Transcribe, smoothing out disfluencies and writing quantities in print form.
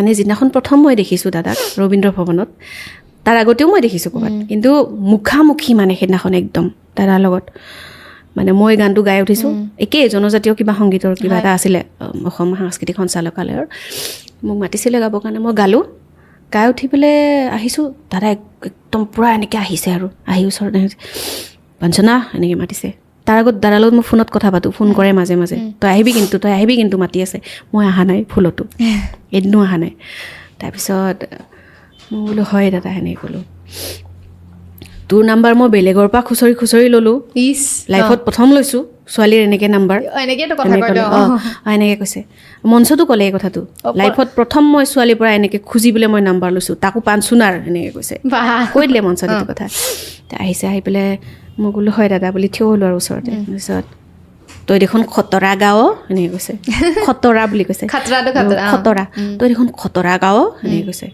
মানে যিদিনাখন প্ৰথম মই দেখিছোঁ দাদাক ৰবীন্দ্ৰ ভৱনত তাৰ আগতেও মই দেখিছোঁ ক'ৰবাত কিন্তু মুখামুখি মানে সেইদিনাখন একদম দাদাৰ লগত মানে মই গানটো গাই উঠিছোঁ একেই জনজাতীয় কিবা সংগীতৰ কিবা এটা আছিলে অসম সাংস্কৃতিক সঞ্চালকালয়ৰ মোক মাতিছিলে গাবৰ কাৰণে মই গালোঁ গাই উঠি পেলাই আহিছোঁ দাদা একদম পূৰা এনেকৈ আহিছে আৰু আহি ওচৰত বঞ্চনা এনেকৈ মাতিছে তাৰ আগত দাদাৰ লগত মই ফোনত কথা পাতোঁ ফোন কৰে মাজে মাজে তই আহিবি কিন্তু মাতি আছে মই অহা নাই ফুলতো এদিনো অহা নাই তাৰপিছত মই বোলো হয় দাদা সেনেকৈ ক'লোঁ তোৰ নাম্বাৰ মই বেলেগৰ পৰা খুচৰি ল'লোঁ লাইফত প্ৰথম লৈছোঁ ছোৱালীৰ এনেকৈ নাম্বাৰ এনেকৈ কৈছে মঞ্চতো ক'লে এই কথাটো লাইফত প্ৰথম মই ছোৱালীৰ পৰা এনেকৈ খুজি পেলাই মই নাম্বাৰ লৈছোঁ তাকো পাঞ্চোনাৰ এনেকৈ কৈছে কৈ দিলে মঞ্চত এইটো কথা আহিছে আহি পেলাই মই বোলো হয় দাদা বুলি থিয় হ'লোঁ আৰু ওচৰতে তাৰপিছত তই দেখোন খতৰা গাঁও এনেকৈ কৈছে খতৰা বুলি কৈছে খতৰা তই দেখোন খতৰা গাঁও এনেকৈ কৈছে